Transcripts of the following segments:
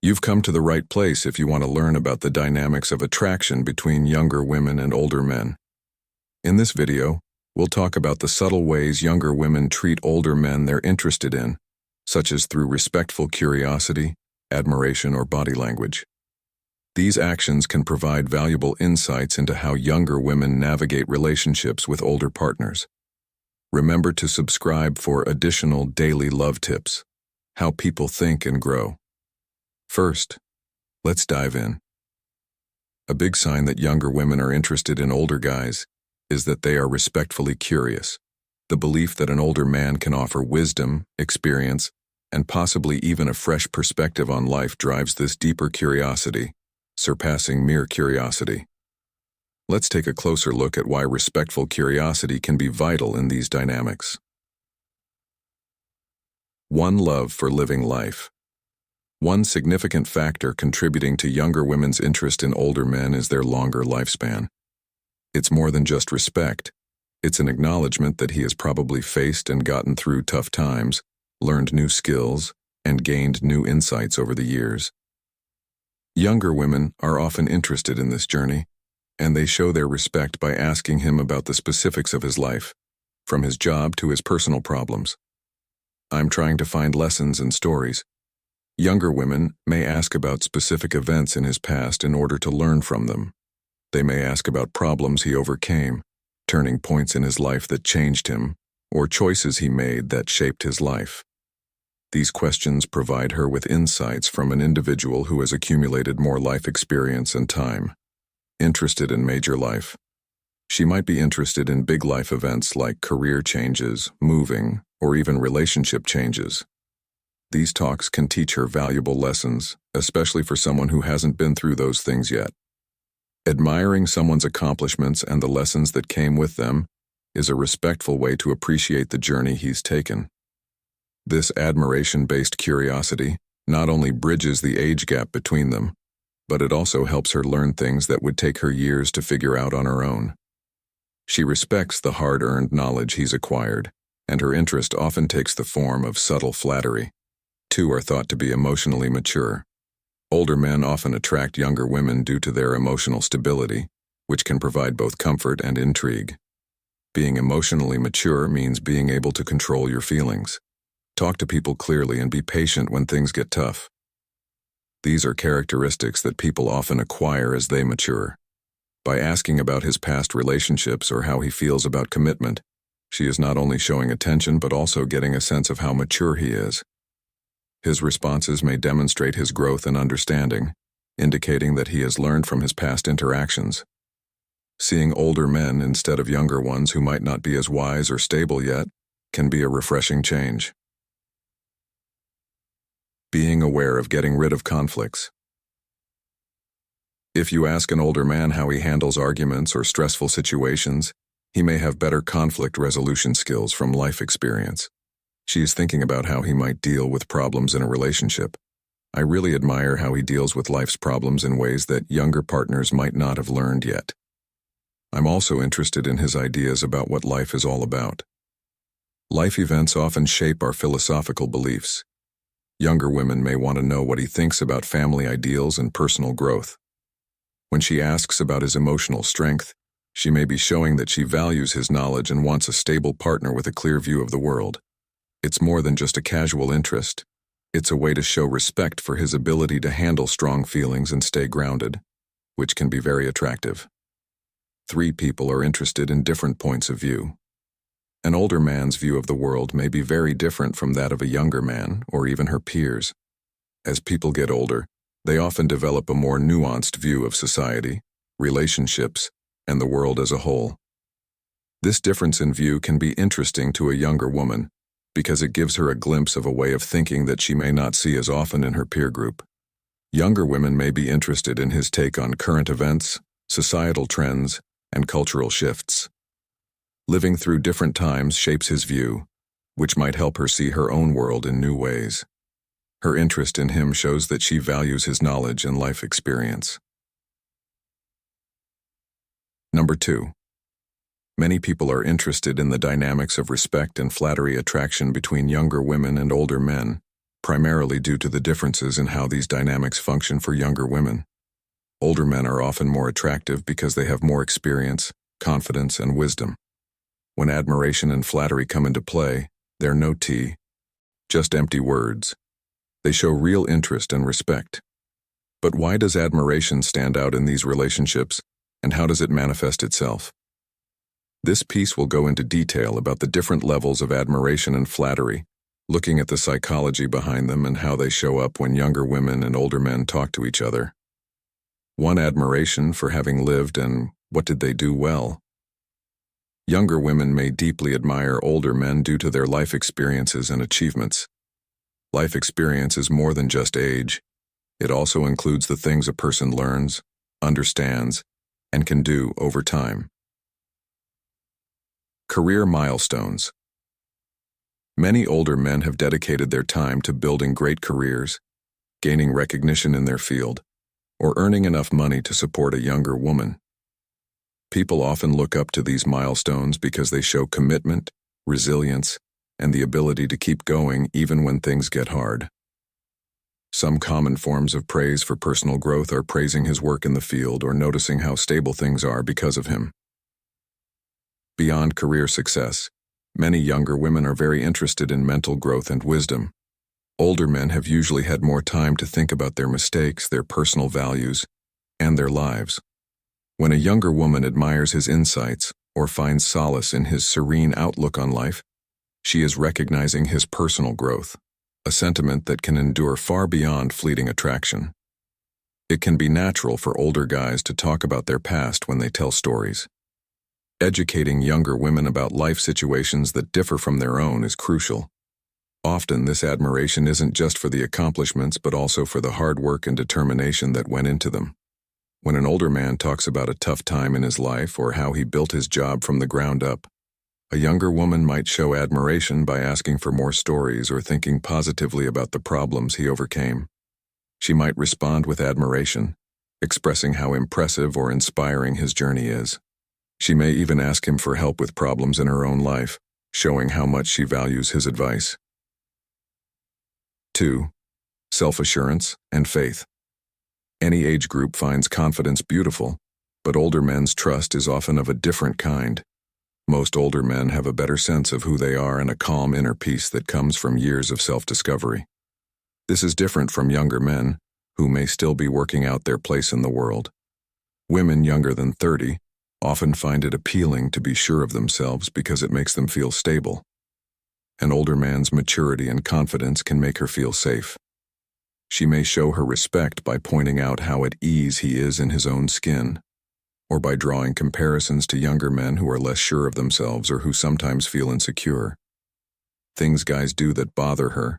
You've come to the right place if you want to learn about the dynamics of attraction between younger women and older men. In this video, we'll talk about the subtle ways younger women treat older men they're interested in, such as through respectful curiosity, admiration, or body language. These actions can provide valuable insights into how younger women navigate relationships with older partners. Remember to subscribe for additional daily love tips, how people think and grow. First, let's dive in. A big sign that younger women are interested in older guys is that they are respectfully curious. The belief that an older man can offer wisdom, experience, and possibly even a fresh perspective on life drives this deeper curiosity, surpassing mere curiosity. Let's take a closer look at why respectful curiosity can be vital in these dynamics. 1. Love for living life. One significant factor contributing to younger women's interest in older men is their longer lifespan. It's more than just respect. It's an acknowledgement that he has probably faced and gotten through tough times, learned new skills, and gained new insights over the years. Younger women are often interested in this journey, and they show their respect by asking him about the specifics of his life, from his job to his personal problems. I'm trying to find lessons and stories. Younger women may ask about specific events in his past in order to learn from them. They may ask about problems he overcame, turning points in his life that changed him, or choices he made that shaped his life. These questions provide her with insights from an individual who has accumulated more life experience and time. Interested in major life. She might be interested in big life events like career changes, moving, or even relationship changes. These talks can teach her valuable lessons, especially for someone who hasn't been through those things yet. Admiring someone's accomplishments and the lessons that came with them is a respectful way to appreciate the journey he's taken. This admiration-based curiosity not only bridges the age gap between them, but it also helps her learn things that would take her years to figure out on her own. She respects the hard-earned knowledge he's acquired, and her interest often takes the form of subtle flattery. 2 are thought to be emotionally mature. Older men often attract younger women due to their emotional stability, which can provide both comfort and intrigue. Being emotionally mature means being able to control your feelings. Talk to people clearly and be patient when things get tough. These are characteristics that people often acquire as they mature. By asking about his past relationships or how he feels about commitment, she is not only showing attention but also getting a sense of how mature he is. His responses may demonstrate his growth and understanding, indicating that he has learned from his past interactions. Seeing older men instead of younger ones who might not be as wise or stable yet can be a refreshing change. Being aware of getting rid of conflicts. If you ask an older man how he handles arguments or stressful situations, he may have better conflict resolution skills from life experience. She is thinking about how he might deal with problems in a relationship. I really admire how he deals with life's problems in ways that younger partners might not have learned yet. I'm also interested in his ideas about what life is all about. Life events often shape our philosophical beliefs. Younger women may want to know what he thinks about family ideals and personal growth. When she asks about his emotional strength, she may be showing that she values his knowledge and wants a stable partner with a clear view of the world. It's more than just a casual interest. It's a way to show respect for his ability to handle strong feelings and stay grounded, which can be very attractive. 3 people are interested in different points of view. An older man's view of the world may be very different from that of a younger man or even her peers. As people get older, they often develop a more nuanced view of society, relationships, and the world as a whole. This difference in view can be interesting to a younger woman, because it gives her a glimpse of a way of thinking that she may not see as often in her peer group. Younger women may be interested in his take on current events, societal trends, and cultural shifts. Living through different times shapes his view, which might help her see her own world in new ways. Her interest in him shows that she values his knowledge and life experience. Number 2. Many people are interested in the dynamics of respect and flattery attraction between younger women and older men, primarily due to the differences in how these dynamics function for younger women. Older men are often more attractive because they have more experience, confidence, and wisdom. When admiration and flattery come into play, they're no tea, just empty words. They show real interest and respect. But why does admiration stand out in these relationships, and how does it manifest itself? This piece will go into detail about the different levels of admiration and flattery, looking at the psychology behind them and how they show up when younger women and older men talk to each other. 1. Admiration for having lived, and what did they do well? Younger women may deeply admire older men due to their life experiences and achievements. Life experience is more than just age. It also includes the things a person learns, understands, and can do over time. Career milestones. Many older men have dedicated their time to building great careers, gaining recognition in their field, or earning enough money to support a younger woman. People often look up to these milestones because they show commitment, resilience, and the ability to keep going even when things get hard. Some common forms of praise for personal growth are praising his work in the field or noticing how stable things are because of him. Beyond career success, many younger women are very interested in mental growth and wisdom. Older men have usually had more time to think about their mistakes, their personal values, and their lives. When a younger woman admires his insights or finds solace in his serene outlook on life, she is recognizing his personal growth, a sentiment that can endure far beyond fleeting attraction. It can be natural for older guys to talk about their past when they tell stories. Educating younger women about life situations that differ from their own is crucial. Often, this admiration isn't just for the accomplishments but also for the hard work and determination that went into them. When an older man talks about a tough time in his life or how he built his job from the ground up, a younger woman might show admiration by asking for more stories or thinking positively about the problems he overcame. She might respond with admiration, expressing how impressive or inspiring his journey is. She may even ask him for help with problems in her own life, showing how much she values his advice. 2. Self-assurance and faith. Any age group finds confidence beautiful, but older men's trust is often of a different kind. Most older men have a better sense of who they are and a calm inner peace that comes from years of self-discovery. This is different from younger men, who may still be working out their place in the world. Women younger than 30 often find it appealing to be sure of themselves because it makes them feel stable. An older man's maturity and confidence can make her feel safe. She may show her respect by pointing out how at ease he is in his own skin, or by drawing comparisons to younger men who are less sure of themselves or who sometimes feel insecure. Things guys do that bother her,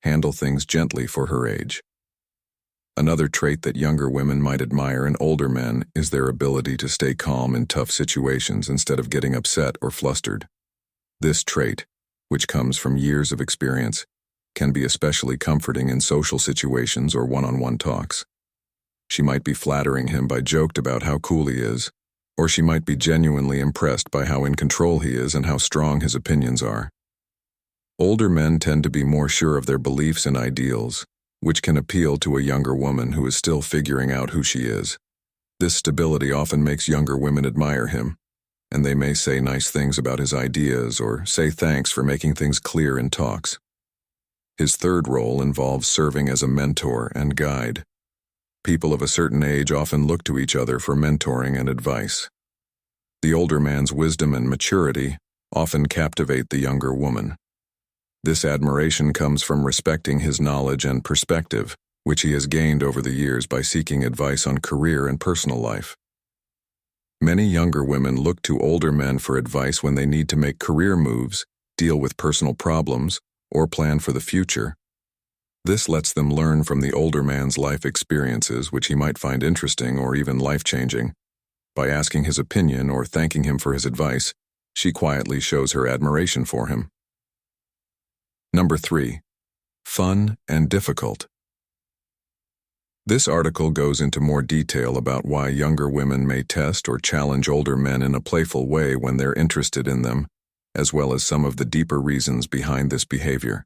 handle things gently for her age. Another trait that younger women might admire in older men is their ability to stay calm in tough situations instead of getting upset or flustered. This trait, which comes from years of experience, can be especially comforting in social situations or one-on-one talks. She might be flattering him by joked about how cool he is, or she might be genuinely impressed by how in control he is and how strong his opinions are. Older men tend to be more sure of their beliefs and ideals, which can appeal to a younger woman who is still figuring out who she is. This stability often makes younger women admire him, and they may say nice things about his ideas or say thanks for making things clear in talks. His third role involves serving as a mentor and guide. People of a certain age often look to each other for mentoring and advice. The older man's wisdom and maturity often captivate the younger woman. This admiration comes from respecting his knowledge and perspective, which he has gained over the years by seeking advice on career and personal life. Many younger women look to older men for advice when they need to make career moves, deal with personal problems, or plan for the future. This lets them learn from the older man's life experiences, which he might find interesting or even life-changing. By asking his opinion or thanking him for his advice, she quietly shows her admiration for him. Number 3. Fun and difficult. This article goes into more detail about why younger women may test or challenge older men in a playful way when they're interested in them, as well as some of the deeper reasons behind this behavior.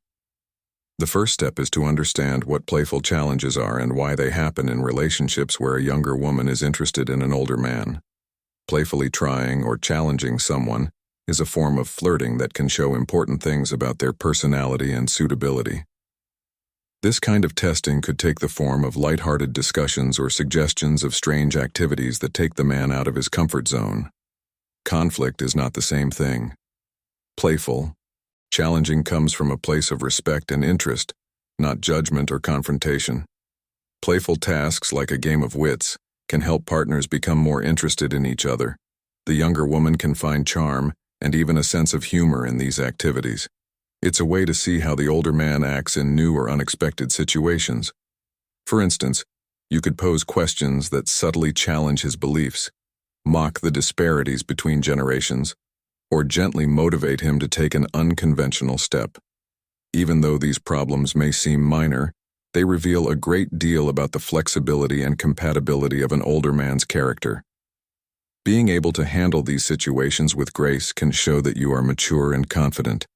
The first step is to understand what playful challenges are and why they happen in relationships where a younger woman is interested in an older man. Playfully trying or challenging someone is a form of flirting that can show important things about their personality and suitability. This kind of testing could take the form of lighthearted discussions or suggestions of strange activities that take the man out of his comfort zone. Conflict is not the same thing. Playful, challenging comes from a place of respect and interest, not judgment or confrontation. Playful tasks like a game of wits can help partners become more interested in each other. The younger woman can find charm and even a sense of humor in these activities. It's a way to see how the older man acts in new or unexpected situations. For instance, you could pose questions that subtly challenge his beliefs, mock the disparities between generations, or gently motivate him to take an unconventional step. Even though these problems may seem minor, they reveal a great deal about the flexibility and compatibility of an older man's character. Being able to handle these situations with grace can show that you are mature and confident,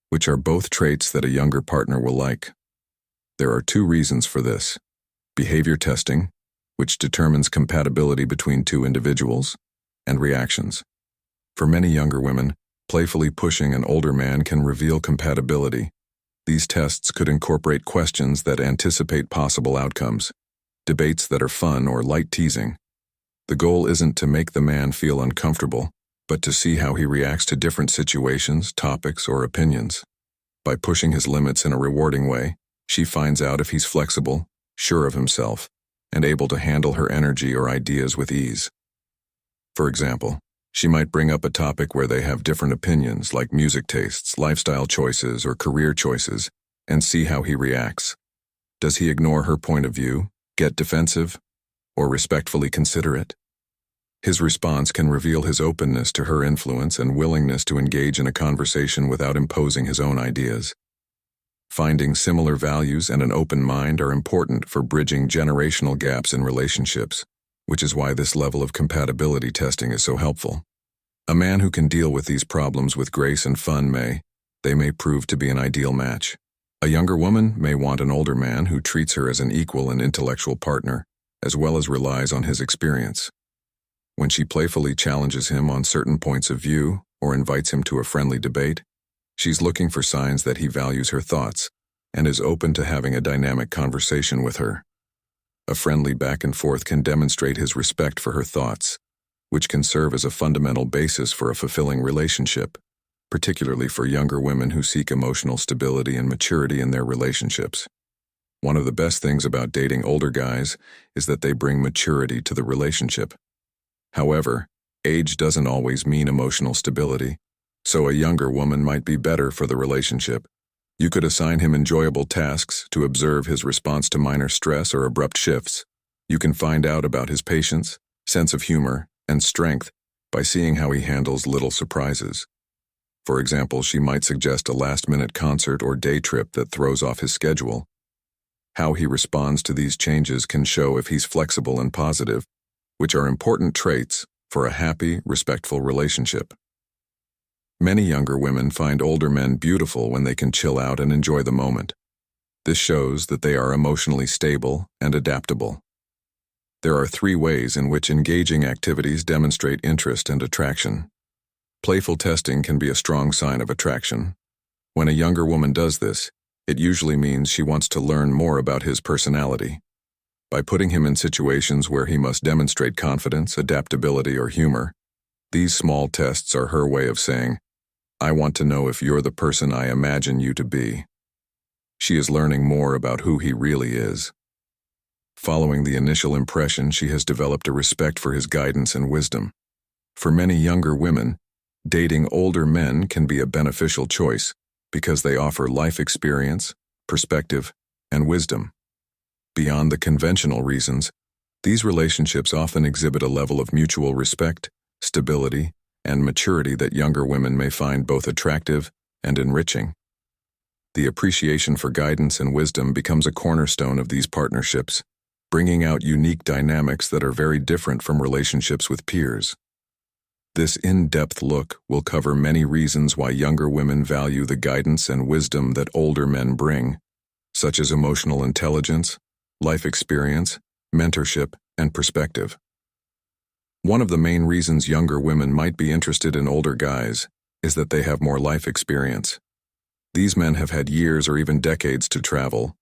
which are both traits that a younger partner will like. There are two reasons for this: behavior testing, which determines compatibility between two individuals, and reactions. For many younger women, playfully pushing an older man can reveal compatibility. These tests could incorporate questions that anticipate possible outcomes, debates that are fun or light teasing. The goal isn't to make the man feel uncomfortable, but to see how he reacts to different situations, topics, or opinions. By pushing his limits in a rewarding way, she finds out if he's flexible, sure of himself, and able to handle her energy or ideas with ease. For example, she might bring up a topic where they have different opinions, like music tastes, lifestyle choices, or career choices, and see how he reacts. Does he ignore her point of view, get defensive, or respectfully consider it? His response can reveal his openness to her influence and willingness to engage in a conversation without imposing his own ideas. Finding similar values and an open mind are important for bridging generational gaps in relationships, which is why this level of compatibility testing is so helpful. A man who can deal with these problems with grace and fun may prove to be an ideal match. A younger woman may want an older man who treats her as an equal and intellectual partner, as well as relies on his experience. When she playfully challenges him on certain points of view or invites him to a friendly debate, she's looking for signs that he values her thoughts and is open to having a dynamic conversation with her. A friendly back and forth can demonstrate his respect for her thoughts, which can serve as a fundamental basis for a fulfilling relationship, particularly for younger women who seek emotional stability and maturity in their relationships. One of the best things about dating older guys is that they bring maturity to the relationship. However, age doesn't always mean emotional stability, so a younger woman might be better for the relationship. You could assign him enjoyable tasks to observe his response to minor stress or abrupt shifts. You can find out about his patience, sense of humor, and strength by seeing how he handles little surprises. For example, she might suggest a last-minute concert or day trip that throws off his schedule. How he responds to these changes can show if he's flexible and positive, which are important traits for a happy, respectful relationship. Many younger women find older men beautiful when they can chill out and enjoy the moment. This shows that they are emotionally stable and adaptable. There are 3 ways in which engaging activities demonstrate interest and attraction. Playful testing can be a strong sign of attraction. When a younger woman does this, it usually means she wants to learn more about his personality. By putting him in situations where he must demonstrate confidence, adaptability, or humor, these small tests are her way of saying, "I want to know if you're the person I imagine you to be." She is learning more about who he really is. Following the initial impression, she has developed a respect for his guidance and wisdom. For many younger women, dating older men can be a beneficial choice because they offer life experience, perspective, and wisdom. Beyond the conventional reasons, these relationships often exhibit a level of mutual respect, stability, and maturity that younger women may find both attractive and enriching. The appreciation for guidance and wisdom becomes a cornerstone of these partnerships, bringing out unique dynamics that are very different from relationships with peers. This in-depth look will cover many reasons why younger women value the guidance and wisdom that older men bring, such as emotional intelligence, life experience, mentorship, and perspective. One of the main reasons younger women might be interested in older guys is that they have more life experience. These men have had years or even decades to travel,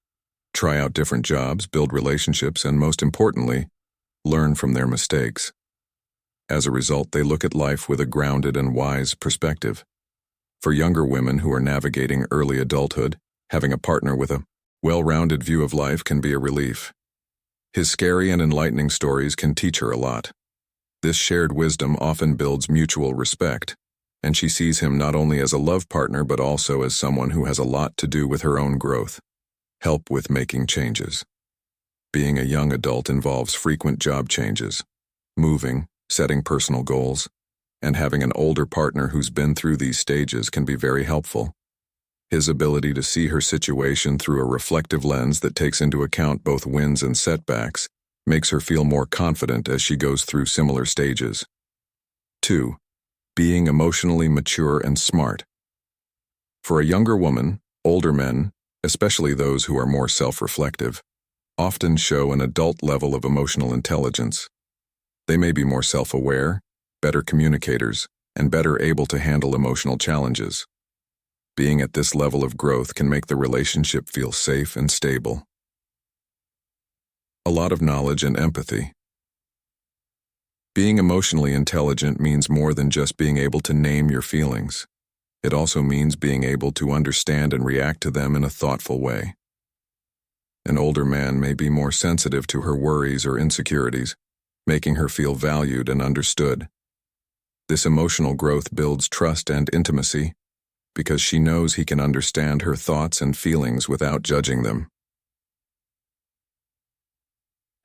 try out different jobs, build relationships, and most importantly, learn from their mistakes. As a result, they look at life with a grounded and wise perspective. For younger women who are navigating early adulthood, having a partner with a well-rounded view of life can be a relief. His scary and enlightening stories can teach her a lot. This shared wisdom often builds mutual respect, and she sees him not only as a love partner but also as someone who has a lot to do with her own growth, help with making changes. Being a young adult involves frequent job changes, moving, setting personal goals, and having an older partner who's been through these stages can be very helpful. His ability to see her situation through a reflective lens that takes into account both wins and setbacks makes her feel more confident as she goes through similar stages. 2. Being emotionally mature and smart. For a younger woman, older men, especially those who are more self-reflective, often show an adult level of emotional intelligence. They may be more self-aware, better communicators, and better able to handle emotional challenges. Being at this level of growth can make the relationship feel safe and stable. A lot of knowledge and empathy. Being emotionally intelligent means more than just being able to name your feelings. It also means being able to understand and react to them in a thoughtful way. An older man may be more sensitive to her worries or insecurities, making her feel valued and understood. This emotional growth builds trust and intimacy because she knows he can understand her thoughts and feelings without judging them.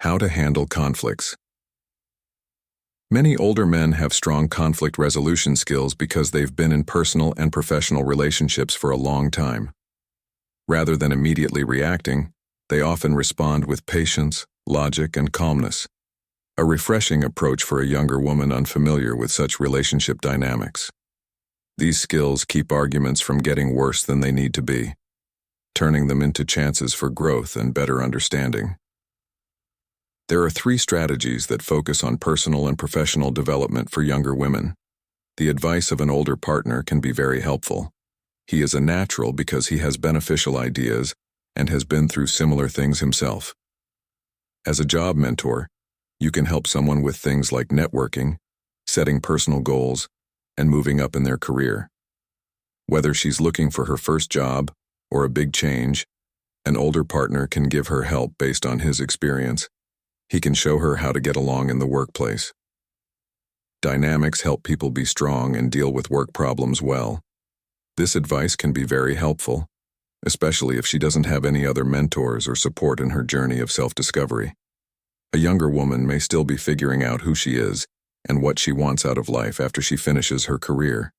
How to handle conflicts. Many older men have strong conflict resolution skills because they've been in personal and professional relationships for a long time. Rather than immediately reacting, they often respond with patience, logic, and calmness. A refreshing approach for a younger woman unfamiliar with such relationship dynamics. These skills keep arguments from getting worse than they need to be, turning them into chances for growth and better understanding. There are 3 strategies that focus on personal and professional development for younger women. The advice of an older partner can be very helpful. He is a natural because he has beneficial ideas and has been through similar things himself. As a job mentor, you can help someone with things like networking, setting personal goals, and moving up in their career. Whether she's looking for her first job or a big change, an older partner can give her help based on his experience. He can show her how to get along in the workplace. Dynamics help people be strong and deal with work problems well. This advice can be very helpful, especially if she doesn't have any other mentors or support in her journey of self-discovery. A younger woman may still be figuring out who she is and what she wants out of life after she finishes her career.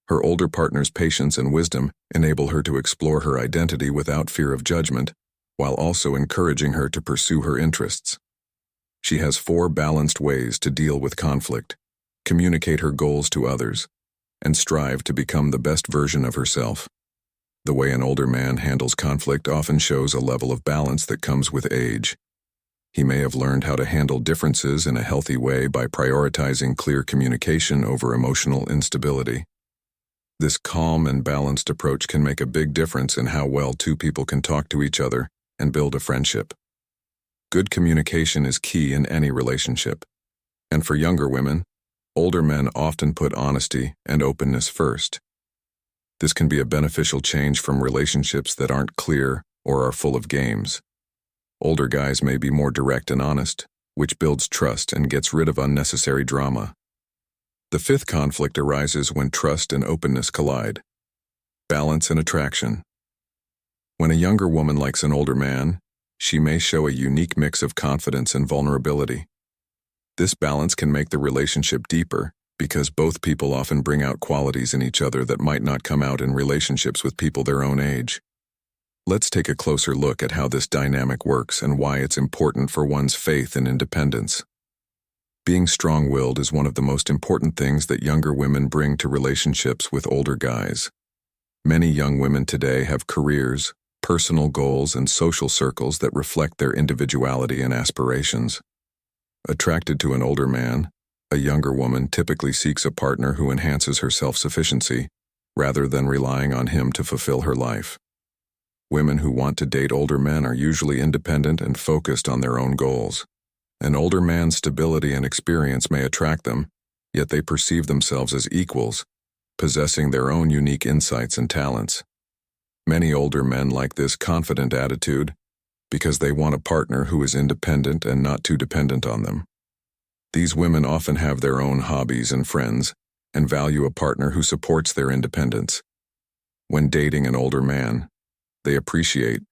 Her older partner's patience and wisdom enable her to explore her identity without fear of judgment, while also encouraging her to pursue her interests. She has 4 balanced ways to deal with conflict, communicate her goals to others, and strive to become the best version of herself. The way an older man handles conflict often shows a level of balance that comes with age. He may have learned how to handle differences in a healthy way by prioritizing clear communication over emotional instability. This calm and balanced approach can make a big difference in how well 2 people can talk to each other and build a friendship. Good communication is key in any relationship. And for younger women, older men often put honesty and openness first. This can be a beneficial change from relationships that aren't clear or are full of games. Older guys may be more direct and honest, which builds trust and gets rid of unnecessary drama. The 5th conflict arises when trust and openness collide. Balance and attraction. When a younger woman likes an older man, she may show a unique mix of confidence and vulnerability. This balance can make the relationship deeper because both people often bring out qualities in each other that might not come out in relationships with people their own age. Let's take a closer look at how this dynamic works and why it's important for one's faith and independence. Being strong-willed is one of the most important things that younger women bring to relationships with older guys. Many young women today have careers, personal goals, and social circles that reflect their individuality and aspirations. Attracted to an older man, a younger woman typically seeks a partner who enhances her self-sufficiency, rather than relying on him to fulfill her life. Women who want to date older men are usually independent and focused on their own goals. An older man's stability and experience may attract them, yet they perceive themselves as equals, possessing their own unique insights and talents. Many older men like this confident attitude because they want a partner who is independent and not too dependent on them. These women often have their own hobbies and friends and value a partner who supports their independence. When dating an older man, they appreciate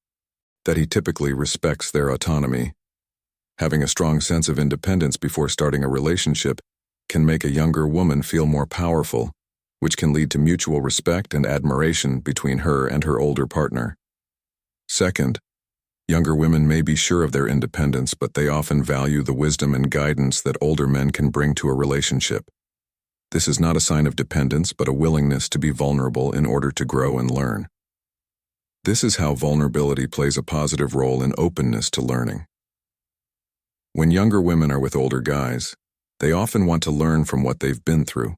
that he typically respects their autonomy. Having a strong sense of independence before starting a relationship can make a younger woman feel more powerful, which can lead to mutual respect and admiration between her and her older partner. Second, younger women may be sure of their independence, but they often value the wisdom and guidance that older men can bring to a relationship. This is not a sign of dependence, but a willingness to be vulnerable in order to grow and learn. This is how vulnerability plays a positive role in openness to learning. When younger women are with older guys, they often want to learn from what they've been through.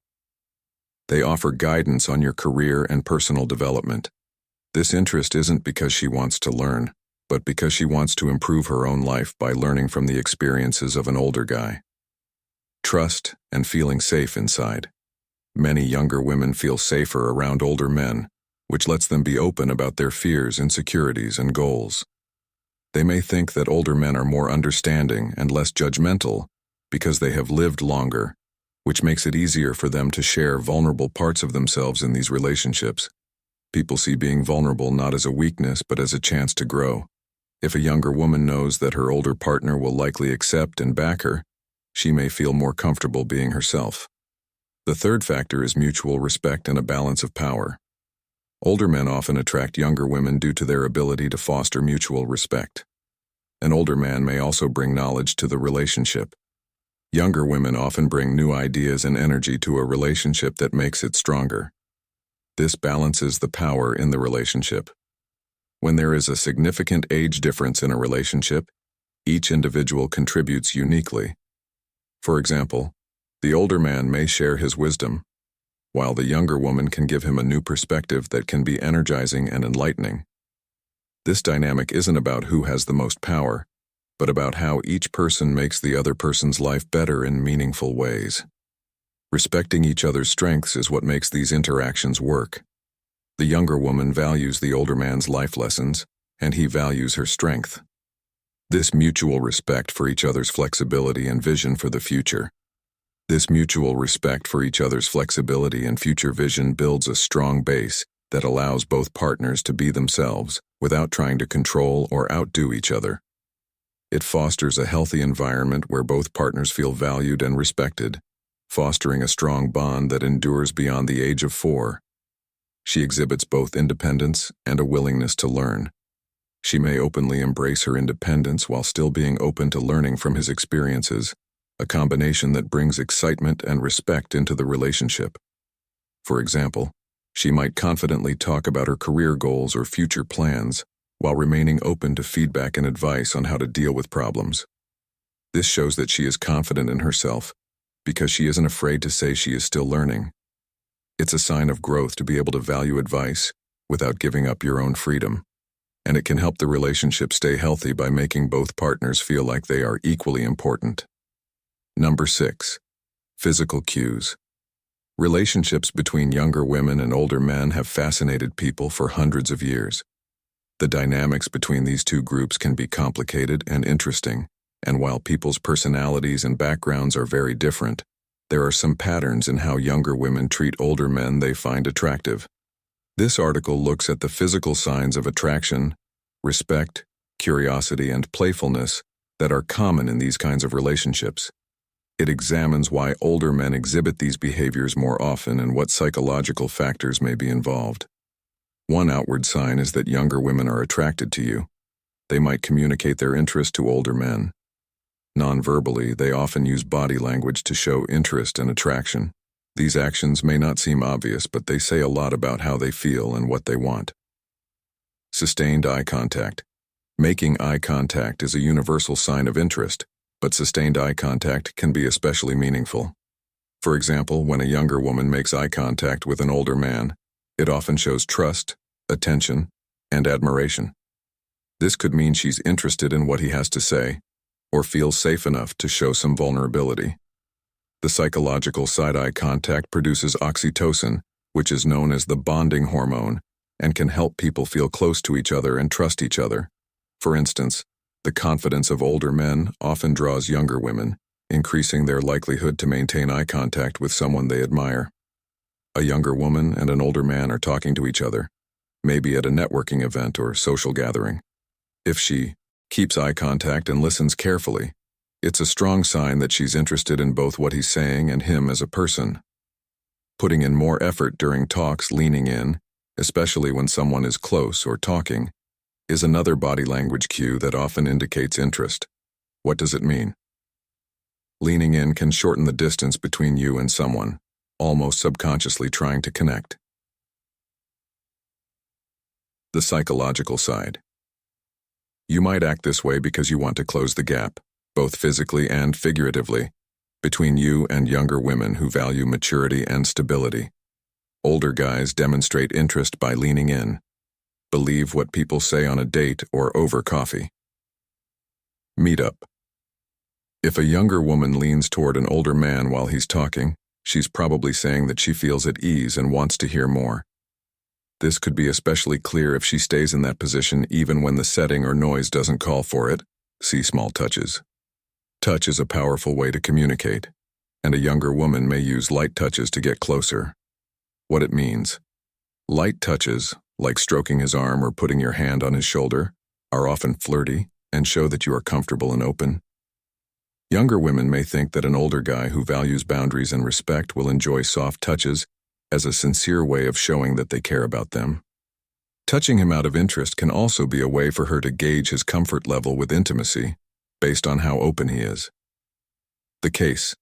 They offer guidance on your career and personal development. This interest isn't because she wants to learn, but because she wants to improve her own life by learning from the experiences of an older guy. Trust and feeling safe inside. Many younger women feel safer around older men, which lets them be open about their fears, insecurities, and goals. They may think that older men are more understanding and less judgmental because they have lived longer, which makes it easier for them to share vulnerable parts of themselves in these relationships. People see being vulnerable not as a weakness but as a chance to grow. If a younger woman knows that her older partner will likely accept and back her, she may feel more comfortable being herself. The third factor is mutual respect and a balance of power. Older men often attract younger women due to their ability to foster mutual respect. An older man may also bring knowledge to the relationship. Younger women often bring new ideas and energy to a relationship that makes it stronger. This balances the power in the relationship. When there is a significant age difference in a relationship, each individual contributes uniquely. For example, the older man may share his wisdom, while the younger woman can give him a new perspective that can be energizing and enlightening. This dynamic isn't about who has the most power, but about how each person makes the other person's life better in meaningful ways. Respecting each other's strengths is what makes these interactions work. The younger woman values the older man's life lessons, and he values her strength. This mutual respect for each other's flexibility and vision for the future. This mutual respect for each other's flexibility and future vision builds a strong base that allows both partners to be themselves without trying to control or outdo each other. It fosters a healthy environment where both partners feel valued and respected, fostering a strong bond that endures beyond the age of 4. She exhibits both independence and a willingness to learn. She may openly embrace her independence while still being open to learning from his experiences, a combination that brings excitement and respect into the relationship. For example, she might confidently talk about her career goals or future plans, while remaining open to feedback and advice on how to deal with problems. This shows that she is confident in herself, because she isn't afraid to say she is still learning. It's a sign of growth to be able to value advice without giving up your own freedom, and it can help the relationship stay healthy by making both partners feel like they are equally important. Number 6. Physical cues. Relationships between younger women and older men have fascinated people for hundreds of years. The dynamics between these two groups can be complicated and interesting, and while people's personalities and backgrounds are very different, there are some patterns in how younger women treat older men they find attractive. This article looks at the physical signs of attraction, respect, curiosity, and playfulness that are common in these kinds of relationships. It examines why older men exhibit these behaviors more often and what psychological factors may be involved. One outward sign is that younger women are attracted to you. They might communicate their interest to older men. Non-verbally, they often use body language to show interest and attraction. These actions may not seem obvious, but they say a lot about how they feel and what they want. Sustained eye contact. Making eye contact is a universal sign of interest, but sustained eye contact can be especially meaningful. For example, when a younger woman makes eye contact with an older man, it often shows trust, attention, and admiration. This could mean she's interested in what he has to say, or feels safe enough to show some vulnerability. The psychological side-eye contact produces oxytocin, which is known as the bonding hormone, and can help people feel close to each other and trust each other. For instance, the confidence of older men often draws younger women, increasing their likelihood to maintain eye contact with someone they admire. A younger woman and an older man are talking to each other, maybe at a networking event or social gathering. If she keeps eye contact and listens carefully, it's a strong sign that she's interested in both what he's saying and him as a person. Putting in more effort during talks, leaning in, especially when someone is close or talking, is another body language cue that often indicates interest. What does it mean? Leaning in can shorten the distance between you and someone, almost subconsciously trying to connect. The psychological side. You might act this way because you want to close the gap, both physically and figuratively, between you and younger women who value maturity and stability. Older guys demonstrate interest by leaning in. Believe what people say on a date or over coffee. Meetup. If a younger woman leans toward an older man while he's talking, she's probably saying that she feels at ease and wants to hear more. This could be especially clear if she stays in that position even when the setting or noise doesn't call for it. See small touches. Touch is a powerful way to communicate, and a younger woman may use light touches to get closer. What it means. Light touches, like stroking his arm or putting your hand on his shoulder, are often flirty and show that you are comfortable and open. Younger women may think that an older guy who values boundaries and respect will enjoy soft touches as a sincere way of showing that they care about them. Touching him out of interest can also be a way for her to gauge his comfort level with intimacy, based on how open he is. The case.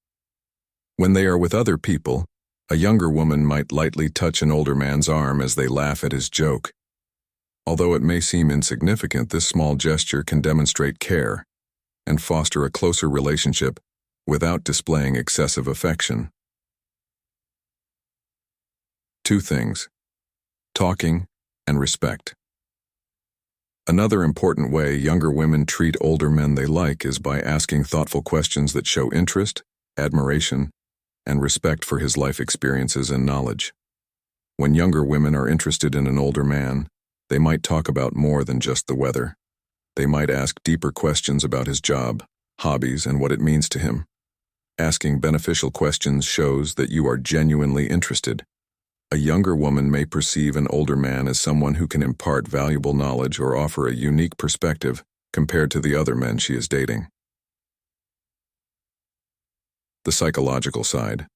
When they are with other people, a younger woman might lightly touch an older man's arm as they laugh at his joke. Although it may seem insignificant, this small gesture can demonstrate care and foster a closer relationship without displaying excessive affection. 2 things: talking and respect. Another important way younger women treat older men they like is by asking thoughtful questions that show interest, admiration, and respect for his life experiences and knowledge. When younger women are interested in an older man, they might talk about more than just the weather. They might ask deeper questions about his job, hobbies, and what it means to him. Asking beneficial questions shows that you are genuinely interested. A younger woman may perceive an older man as someone who can impart valuable knowledge or offer a unique perspective compared to the other men she is dating. The psychological side.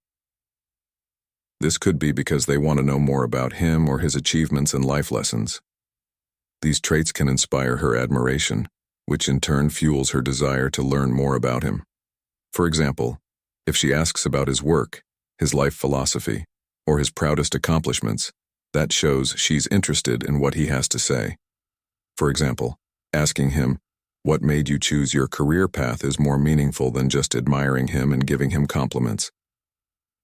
This could be because they want to know more about him or his achievements and life lessons. These traits can inspire her admiration, which in turn fuels her desire to learn more about him. For example, if she asks about his work, his life philosophy, or his proudest accomplishments, that shows she's interested in what he has to say. For example, asking him, "What made you choose your career path?" is more meaningful than just admiring him and giving him compliments.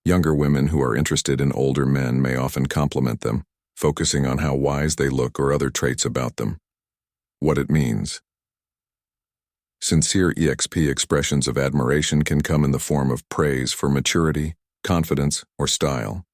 Younger women who are interested in older men may often compliment them, focusing on how wise they look or other traits about them. What it means. Sincere EXP expressions of admiration can come in the form of praise for maturity, confidence, or style.